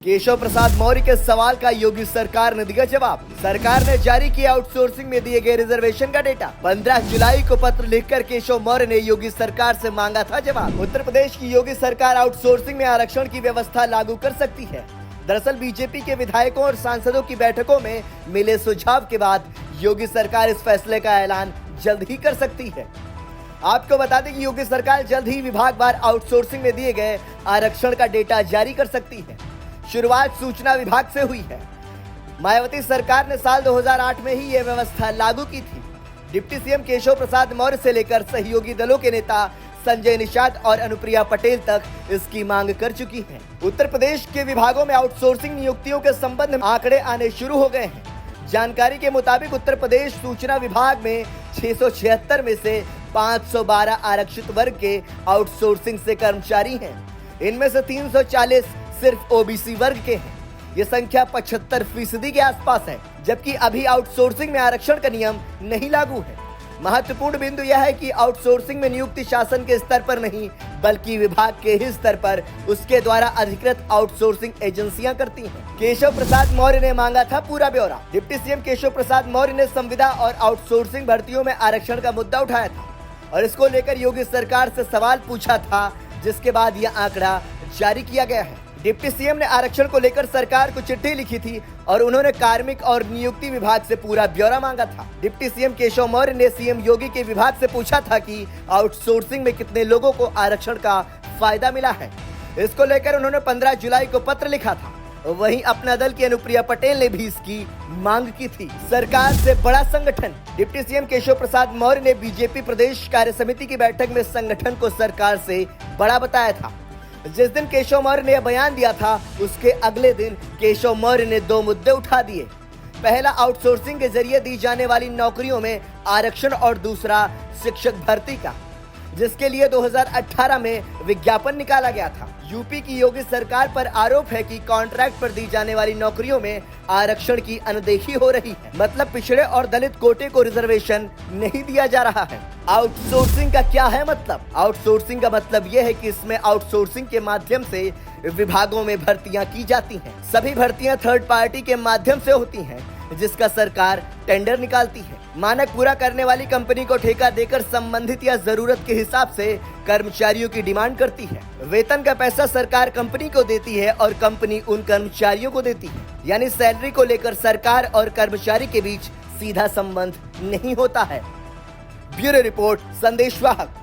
केशव प्रसाद मौर्य के सवाल का योगी सरकार ने दिया जवाब। सरकार ने जारी किया आउटसोर्सिंग में दिए गए रिजर्वेशन का डेटा। 15 जुलाई को पत्र लिखकर केशव मौर्य ने योगी सरकार से मांगा था जवाब। उत्तर प्रदेश की योगी सरकार आउटसोर्सिंग में आरक्षण की व्यवस्था लागू कर सकती है। दरअसल बीजेपी के विधायकों और सांसदों की बैठकों में मिले सुझाव के बाद योगी सरकार इस फैसले का ऐलान जल्द ही कर सकती है। आपको बता दें कि योगी सरकार जल्द ही विभागवार आउटसोर्सिंग में दिए गए आरक्षण का डेटा जारी कर सकती है। शुरुआत सूचना विभाग से हुई है। मायावती सरकार ने साल 2008 में ही यह व्यवस्था लागू की थी। डिप्टी सीएम केशव प्रसाद मौर्य से लेकर सहयोगी दलों के नेता संजय निषाद और अनुप्रिया पटेल तक इसकी मांग कर चुकी हैं। उत्तर प्रदेश के विभागों में आउटसोर्सिंग नियुक्तियों के संबंध में आंकड़े आने शुरू हो गए हैं। जानकारी के मुताबिक उत्तर प्रदेश सूचना विभाग में 676 में से 512 आरक्षित वर्ग के आउटसोर्सिंग से कर्मचारी हैं। इनमें से 340 सिर्फ ओबीसी वर्ग के हैं। ये संख्या 75% के आसपास है, जबकि अभी आउटसोर्सिंग में आरक्षण का नियम नहीं लागू है। महत्वपूर्ण बिंदु यह है कि आउटसोर्सिंग में नियुक्ति शासन के स्तर पर नहीं, बल्कि विभाग के ही स्तर पर उसके द्वारा अधिकृत आउटसोर्सिंग एजेंसियां करती हैं। केशव प्रसाद मौर्य ने मांगा था पूरा ब्यौरा। डिप्टी सीएम केशव प्रसाद मौर्य ने संविदा और आउटसोर्सिंग भर्तियों में आरक्षण का मुद्दा उठाया था और इसको लेकर योगी सरकार से सवाल पूछा था, जिसके बाद यह आंकड़ा जारी किया गया है। डिप्टी सीएम ने आरक्षण को लेकर सरकार को चिट्ठी लिखी थी और उन्होंने कार्मिक और नियुक्ति विभाग से पूरा ब्यौरा मांगा था। डिप्टी सीएम केशव मौर्य ने सीएम योगी के विभाग से पूछा था कि आउटसोर्सिंग में कितने लोगों को आरक्षण का फायदा मिला है। इसको लेकर उन्होंने 15 जुलाई को पत्र लिखा था। वहीं अपना दल की अनुप्रिया पटेल ने भी इसकी मांग की थी। सरकार से बड़ा संगठन। डिप्टी सीएम केशव प्रसाद मौर्य ने बीजेपी प्रदेश कार्य समिति की बैठक में संगठन को सरकार से बड़ा बताया था। जिस दिन केशव मौर्य ने यह बयान दिया था, उसके अगले दिन केशव मौर्य ने 2 मुद्दे उठा दिए। पहला, आउटसोर्सिंग के जरिए दी जाने वाली नौकरियों में आरक्षण और दूसरा शिक्षक भर्ती का, जिसके लिए 2018 में विज्ञापन निकाला गया था। यूपी की योगी सरकार पर आरोप है कि कॉन्ट्रैक्ट पर दी जाने वाली नौकरियों में आरक्षण की अनदेखी हो रही है। मतलब पिछड़े और दलित कोटे को रिजर्वेशन नहीं दिया जा रहा है। आउटसोर्सिंग का क्या है मतलब? आउटसोर्सिंग का मतलब यह है कि इसमें आउटसोर्सिंग के माध्यम से विभागों में भर्तियां की जाती हैं। सभी भर्तियां थर्ड पार्टी के माध्यम से होती हैं, जिसका सरकार टेंडर निकालती है। मानक पूरा करने वाली कंपनी को ठेका देकर संबंधित या जरूरत के हिसाब से कर्मचारियों की डिमांड करती है। वेतन का पैसा सरकार कंपनी को देती है और कंपनी उन कर्मचारियों को देती है। यानी सैलरी को लेकर सरकार और कर्मचारी के बीच सीधा संबंध नहीं होता है। ब्यूरो रिपोर्ट, संदेश वाहक।